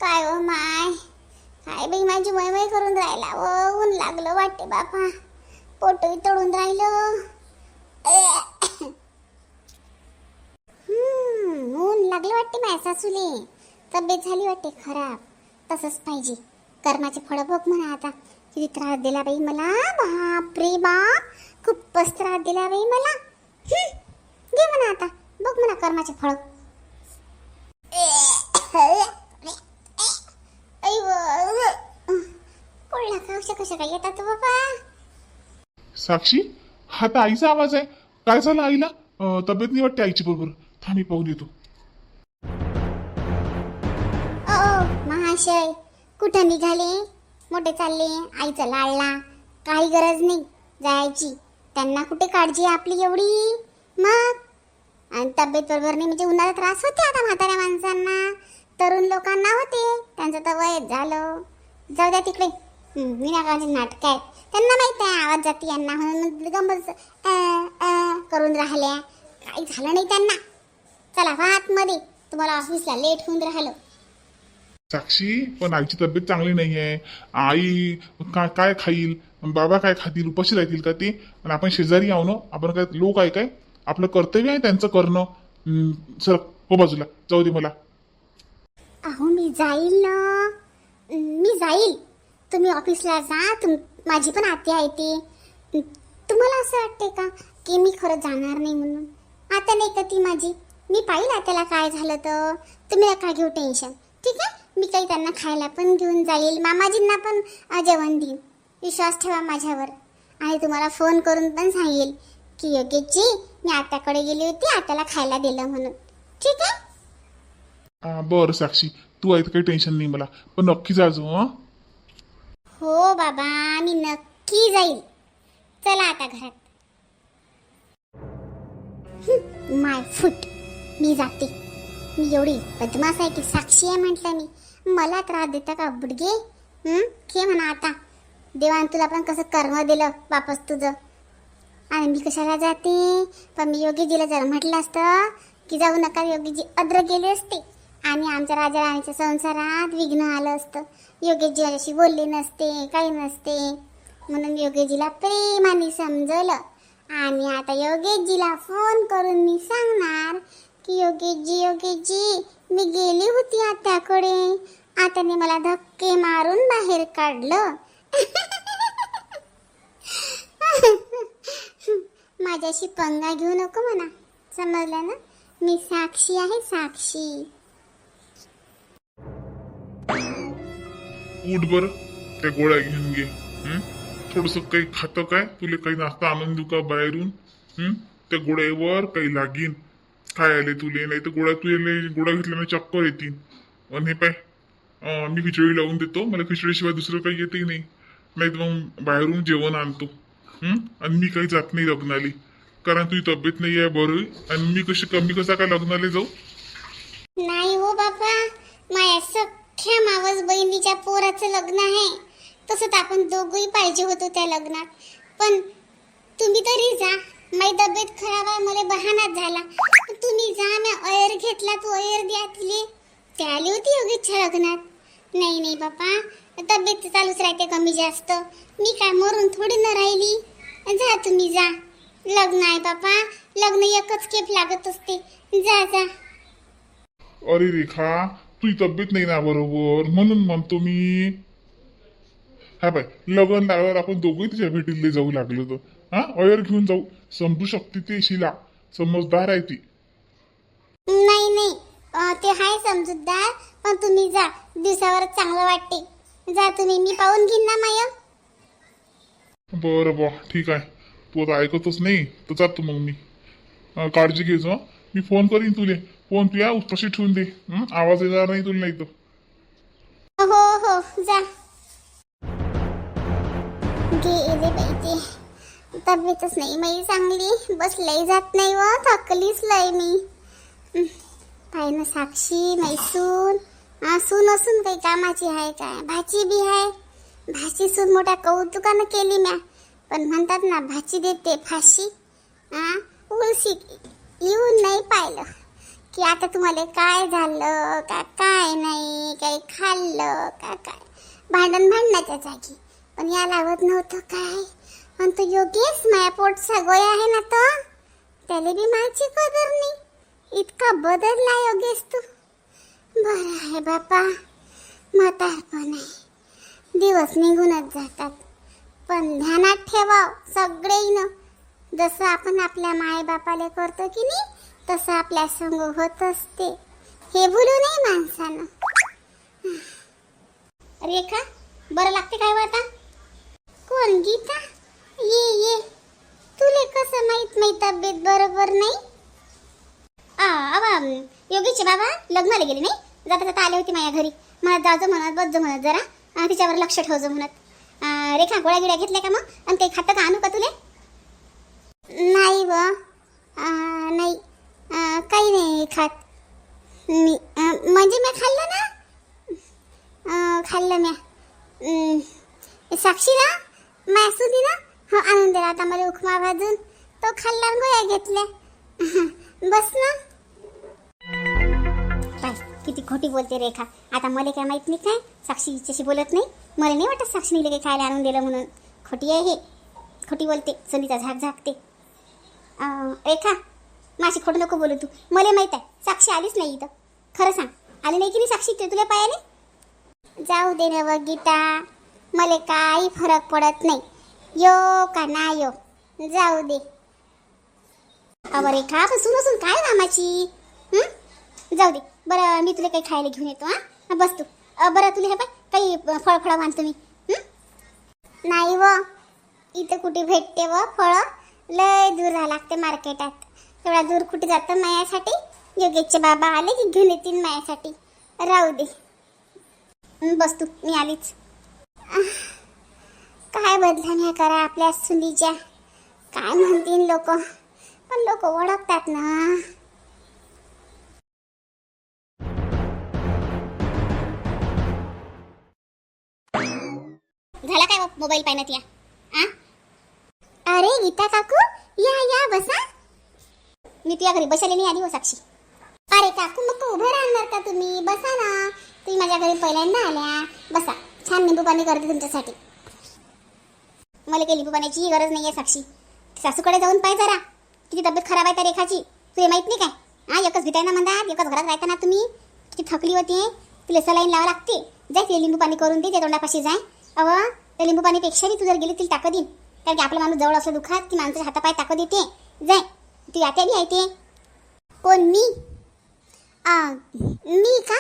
काय हो माय, काय बाई माझी मयमय करून राहिला व ऊन लागलं वाटते बापा, पोटही तळून राहिलं. ऊन लागलं वाटते माझ्या सासूले, तब्येत झाली वाटते खराब. तसंच पाहिजे, कर्माचे फळ बघ म्हणा आता. किती त्रास दिला बाई मला, बाप रे बाप, खूपच त्रास दिला बाई मला. घे म्हणा आता, बघ म्हणा कर्माचे फळ. कोळला का कशा काय येतात बाबा. साक्षी, हा तर आईचा आवाज आहे. काय झालं आईला? तब्येत नाही वाटते आईची बरोबर. थांब पाहून येतो. महाशय, कुठं निघाले? मोठे चालले आईचा लाडला. काही गरज नाही जायची, त्यांना कुठे काळजी आपली एवढी. मग आणि तब्येत बरोबर नाही म्हणजे उन्हाळ्यात त्रास होते आता म्हाताऱ्या माणसांना, तरुण लोकांना होते, त्यांचं तर वय झालं. जाऊ द्या तिकडे, विनाकाळाचे नाटक आहेत. त्यांना माहित आहे आवाज जाते यांना, म्हणून गंमत करून राहिल्या. काही झालं नाही त्यांना. चला वा आतमध्ये, तुम्हाला ऑफिसला लेट होऊन राहिलं. साक्षी, पण आईची तब्येत चांगली नाही आहे. आई काय खाईल, बाबा काय खातील, उपाशी राहतील का ते? आणि आपण शेजारी आहो ना, आपण काय लोक आहे काय? आपलं कर्तव्य आहे त्यांचं करणं. सर हो बाजूला, जाऊ दे मला. अहो मी जाईल ना, मी जाईल. तुम्ही ऑफिसला जा, माझी पण आत्या आहे ती. तुम्हाला असं वाटते का की मी खरं जाणार नाही म्हणून? आता नाही का ती माझी, मी पाहिलं आत्याला काय झालं तर. तुम्ही नका घेऊ टेन्शन, ठीक आहे? मी काही त्यांना खायला पण घेऊन जाईल, मामाजींना पण जेवण देईन. विश्वास ठेवा माझ्यावर. आणि तुम्हाला फोन करून पण सांगेल की योगेशजी, मी आत्याकडे गेली होती, आत्याला खायला दिलं म्हणून. ठीक आहे? बरं साक्षी, तू आहे तर काही टेन्शन नाही मला, पण नक्की जाजो. हो बाबा, मी नक्की जाईल. चला आता घरात. माय फुट, मी जाते. मी एवढी बदमाश आहे की साक्षी आहे म्हटलं मी. मला त्रास देता का बुडगे? घे म्हणा आता. देवान तुला पण कसं कर्म दिलं वापस तुझं. आणि मी कशाला जाते? पण मी योगीजीला जर म्हटलं असतं की जाऊ नका, योगीजी अद्र गेले असते आणि आमच्या राजा राणीच्या संसारात विघ्न आलं असतं. योगेशजी माझ्याशी बोलले नसते, काही नसते. म्हणून योगेशजीला प्रेमाने समजवलं. आणि आता योगेशजीला फोन करून मी सांगणार की योगेशजी, मी गेली होती आत्याकडे, आत्याने मला धक्के मारून बाहेर काढलं. माझ्याशी पंगा घेऊ नको म्हणा, समजलं ना? मी साक्षी आहे, साक्षी. उठ बर, त्या गोळ्या घेऊन घे. थोडस काही खातं काय? तुला काही नाश्ता आणून देऊ का बाहेरून? त्या गोळ्यावर काही लागीन काय आले तुले? नाही तर गोळ्या गोळ्या घेतल्याने चक्कर येतील. आणि हे पाय, मी खिचडी लावून देतो. मला खिचडीशिवाय दुसरं काही येतही नाही. नाही तर मग बाहेरून जेवण आणतो. आणि मी काही जात नाही लग्नाला, कारण तुझी तब्येत नाही आहे बरं. आणि मी कसा काय लग्नाला जाऊ? नाही हो बाबा, माझ्या सख्या मावस बहिणीच्या पोराचं लग्न आहे. तसंच आपण दोघंही पाहिजे होतो त्या लग्नात. पण तुम्ही तरी जा, माझी तब्येत खराब आहे, मला बहानाच झाला. तुम्ही जा, मी अयर घेतला, तू अयर द्या तिले. ते आली होती योगेशच्या लग्नात. नाही बापा, तब्येत चालूच राहते कमी जास्त. मी काय मरून थोडी न राहिली. जा तुम्ही जा, लग्न आहे बापा, लग्न एकच खेप लागत असते. जा जा. अरे रेखा, तुझी तब्येत नाही ना बरोबर, म्हणून म्हणतो मी. हा बाय, लग्न लागल्यावर आपण दोघंही तिच्या भेटीला जाऊ लागलो तर अयर घेऊन जाऊ. समजू शकते ती शिला, समजदार आहे ती. नाही ते हाय समजूतदार, पण तुम्ही जा, दिवसावर चांगलं वाटते. जा तुम्ही, मी पाहून घेईन ना माया. बरं बा, ठीक आहे. तू आता ऐकतच नाही तर जातो मग मी. काळजी घ्यायचो. मी फोन करीन तुले. फोन तुया उपाशी ठेवून दे, आवाज येणार नाही तुला. नाही तर हो जा. गेले बाई ते, तब्येतच नाही माझी चांगली. बसलंही जात नाही व थकलीच लय मी. पाय ना साक्षी, मैसून सून असून काही कामाची आहे काय? भाची बी आहे. भाची सून मोठ्या कौतुकानं केली म्या. पण म्हणतात ना, भाची देते फाशी. उलशी येऊन नाही पाहिलं की आता तुम्हाला काय झालं का काय नाही, काही खाल्लं का काय, भांडणाच्या जागी. पण या लावत नव्हतं काय. आणि तो योगेश माया पोटचा गोया आहे ना, तो त्याला बी माझी कदर नाही. इतका बदलला योगेश तू. बरं आहे बापा, म्हातारपण आहे, दिवस निघूनच जातात. पण ध्यानात ठेवाव सगळेनं, जसं आपण आपल्या मायबापाला करतो की नाही तसं आपल्या संग होत असते, हे भूलू नये माणसानं. रेखा, बरं लागते काय व आता? कोण गीता? ये तुले कसं माहित मी तब्येत बरोबर नाही? योगीचे बाबा लग्नाला गेले नाही, जाता जाता आले होते माझ्या घरी. मला जायचं म्हणत, बसजो म्हणत, जरा तिच्यावर लक्ष ठेवजो म्हणत. रेखा, गोळ्या गिळ्या घेतल्या का मग? आणि काही खातं का, आणू का तुले? नाही व, नाही, काही नाही खात मी. म्हणजे मी खाल्लं ना, खाल्लं म्या. साक्षी ना, मासुदी ना, हो आणून दिला आता मला उपमा भाजून, तो खाल्ला, गोळ्या घेतल्या. बस ना. किती खोटी बोलते रेखा. आता मला काय माहित नाही काय, साक्षी हिच्याशी बोलत नाही. मला नाही वाटत साक्षीने काही खायला आणून दिलं म्हणून. खोटी आहे हे, खोटी बोलते, संधीचा झाक झाकते. रेखा, माझी खोटं नको बोलू तू. मला माहित आहे साक्षी आलीच नाही इथं. खरं सांग, आली नाही की नाही साक्षी तुला पायाने? जाऊ दे ना व गीता, मला काही फरक पडत नाही, यो का ना यो, जाऊ दे. अवं रेखा, पण सुन काय कामाची? जाऊ दे. बरं, मी तुला काही खायला घेऊन येतो. बस तू. बरं, तुला हे पाय काही फळ आणतो मी. नाही व, इथं कुठे भेटते व फळं? लय दूर राहा लागते मार्केटात. तेवढा दूर कुठे जातं मायासाठी? योगेशचे बाबा आले की घेऊन येतील मायासाठी. राहू दे. बस तू, मी आलीच. काय बदलाण्या करा आपल्या सुनीच्या. काय म्हणतील लोक, पण लोक ओळखतात ना. झाला काय मोबाईल पाहण्यात या? अरे गीता काकू, या बसा. मी तुझ्या घरी बसायला नाही आली हो साक्षी. अरे काकू, मग उभे राहणार का तुम्ही? बसा ना, तुम्ही माझ्या घरी पहिल्यांदा आल्या. बसा, छान निंबू पाणी करते तुमच्यासाठी. मला काही लिंबू पाण्याची गरज नाही आहे साक्षी. सासूकडे जाऊन पाय जरा, किती तब्येत खराब आहे त्या रेखाची, तुला माहित नाही काय? एकच भेटायला म्हणतात, एकच घरात राहता ना तुम्ही. किती थकली होती, तुला सलाईन लावा लागते. जाय तिला लिंबू पाणी करून दे, त्या तोंडापाशी जाय. त्या लिंबू पाणीपेक्षा तू जर गेली तिला ताकद येईल. कारण की आपला माणूस जवळ असं दुखात की माणसाच्या हातापाय ताकद येते. जाय, ती आत्या बी आहे ते. कोण? मी? मी का?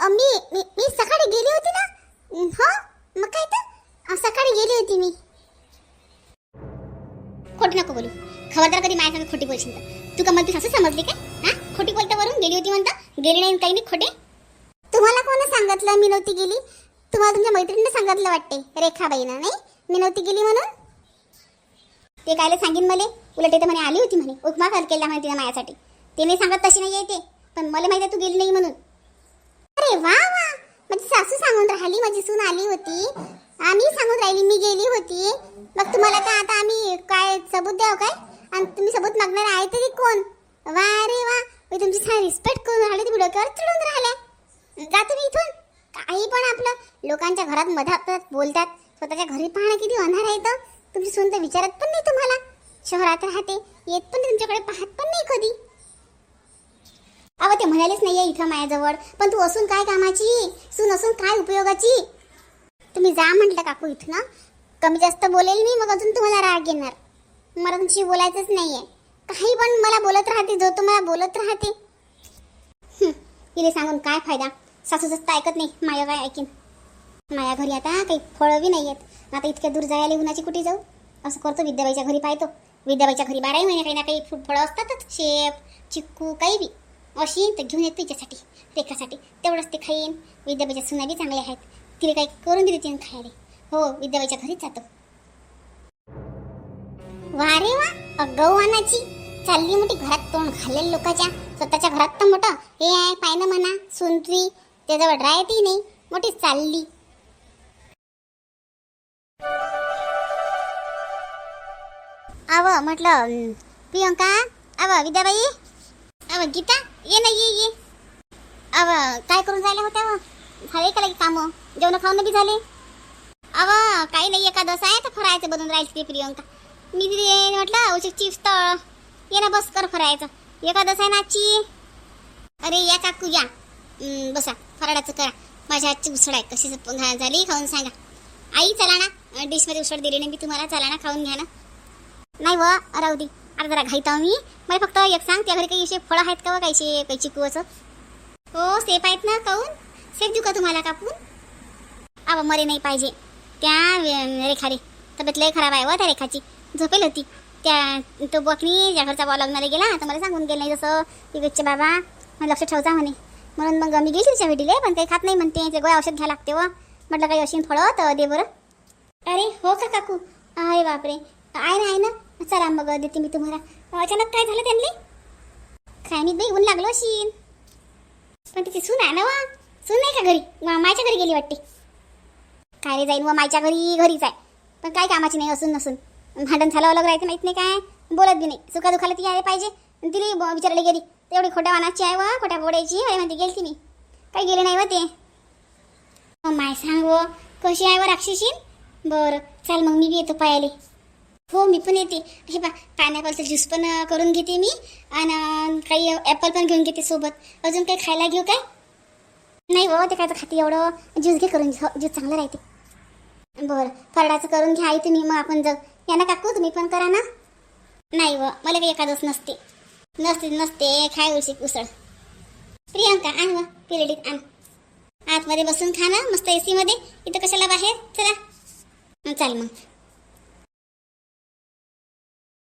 मी सकाळी गेली होती ना. हो, मग काय तर सकाळी गेली होती मी. खोटी नको बोलू, खबरदार कधी माझ्या संग खोटी बोलशील तर. तू का मला ती सासू समजली काय? खोटी बोलता वरून गेली होती म्हणता. गेली नाही काही नाही, खोटे. तुम्हाला कोण सांगितलं मी नव्हती गेली? तुम्हाला तुमच्या मैत्रिणीने सांगितलं वाटते, रेखाबाईनं. नाही, मी नव्हती गेली म्हणून. ते कायले सांगीन मला? उलट ते म्हणे आली होती म्हणे, उपमा केला म्हणे तिने माझ्यासाठी. ते नाही सांगत तशी नाही येते, पण मला माहिती आहे तू गेली नाही म्हणून. अरे वा वा, माझी सासू सांगून राहिली माझी सून आली होती, आम्ही सांगून राहिली मी गेली होती. मग तुम्हाला काय आता आम्ही काय सबूत द्याव काय? आणि तुम्ही सबूत मागणार आहे तरी कोण? वा रे वा, मी तुमची छान रिस्पेक्ट करून राहिले, तुम्ही डोक्यावर चढून राहिल्या. जा तुम्ही इथून. काही पण आपलं लोकांच्या घरात मधात बोलतात, स्वतःच्या घरी पाहणं किती अंधार आहे. तर तुमची सून तर विचारत पण नाही तुम्हाला. शहरात राहते, येत पण तुमच्याकडे पाहत पण नाही कधी. ते म्हणालेच नाहीये इथं माझ्याजवळ, पण तू असून काय कामाची, सून असून काय उपयोगाची? तुम्ही जा म्हटलं काकू इथं ना. कमी जास्त बोलेल मी, मग अजून तुम्हाला राग येणार. मला तुमची बोलायचंच नाहीये. काही पण मला बोलत राहते, जो तुम्हाला बोलत राहते. तिला सांगून काय फायदा? सासू जास्त ऐकत नाही, माया काय ऐकीन. माया घरी आता काही फळं बी नाही आहेत. आता इतक्या दूर जायला उन्हाची कुठे जाऊ? असं करतो, विद्याबाईच्या घरी पाहतो. विद्याबाईच्या घरी 12 महिने काही ना काही फळं असतातच, शेप चिक्कू काही बी. अशी तर घेऊन येतो तिच्यासाठी, रेखासाठी. तेवढंच ते खाईन. विद्याबाईच्या सुना बी चांगल्या आहेत, तिला काही करून दिली तिने खायला. हो, विद्याबाईच्या घरीच जातो. वा रे वा, अगवानाची चालली मोठी घरात तोंड घालेल लोकांच्या. स्वतःच्या घरात तर मोठं हे आहे, पाहिलं म्हणा सुनत्री, त्याजवळ राहती नाही, मोठी चालली. म्हटलं प्रियंका, अव विद्याबाई, अव गीता, ये ना ये. अव काय करून राहिल्या होत्या? झाले का लगे कामं? जेवण खाऊन बी झाले? अव काही नाही, एकादश आहे तर फरायचं बनवून राहील ते प्रियंका. मी तिथे म्हटलं उशीर चिप्स तळ, ये ना बस कर फरायचं, एकादश आहे ना आजची. अरे या काकू या, बसा फराळाचं करा. माझ्या हातची उसळ आहे, कशी झाली खाऊन सांगा. आई चला ना, डिशमध्ये उसळ दिली नाही मी तुम्हाला, चला ना खाऊन घ्या ना. नाही व राहू दे, आता जरा घाईत आहो मी. मला फक्त एक सांग, त्या घरी काही असे फळं आहेत का व काही चिकू असं? हो सेप आहेत ना, काऊन सेप देऊ का तुम्हाला कापून? अव मरे नाही पाहिजे. त्या रेखाने तब्येत लय खराब आहे व त्या रेखाची, झोपेल होती. त्या तो बकरी ज्या घरचा बॉल लग्नाला गेला तर मला सांगून गेलं नाही, जसं तिकडचे बाबा मला लक्ष ठेवता म्हणे. म्हणून मग मी गेली तिच्या भेटीले, पण काही खात नाही म्हणते, ते गोळ्या औषध घ्यायला लागते व. म्हटलं काही अशी फळं तर दे बरं. अरे हो का काकू? अरे बापरे, आहे ना, चला मग देते मी तुम्हाला. अचानक काय झालं त्यांनी? काय मी बाई ऊन लागलो अशी. पण तिची सून आहे ना वा, सून नाही का घरी? मायच्या घरी गेली वाटते. काय रे जाईन व मायच्या घरीच आहे, पण काय कामाची नाही असून नसून. भांडण झालं अलग राहायचं माहित नाही, काय बोलत बी नाही. सुखा दुखाला ती यायला पाहिजे, तिला विचारायला गेली तेवढी खोट्या वानाची आहे व, खोट्या बोडायची अरे म्हणते गेली मी, काही गेले नाही व ते. माय सांग व कशी आहे व राक्षसीन. बरं चाल मग मी बी येतो पायाले. हो मी पण येते. हे बा पायनॅपलचं ज्यूस पण करून घेते मी, आणि काही ॲपल पण घेऊन घेते सोबत. अजून काही खायला घेऊ काय? नाही हो ते काय खाते एवढं, ज्यूस घे करून, ज्यूस चांगलं राहते. बरं फराळाचं करून घ्या आई तुम्ही, मग आपण जाऊ. या ना काकू तुम्ही पण करा ना. नाही व मला काही एकादश नसते खाय उसळ. प्रियंका आण व पिलेडीत आण, आतमध्ये बसून खा ना मस्त AC मध्ये, इथं कशाला बाहेर. चला चाल मग.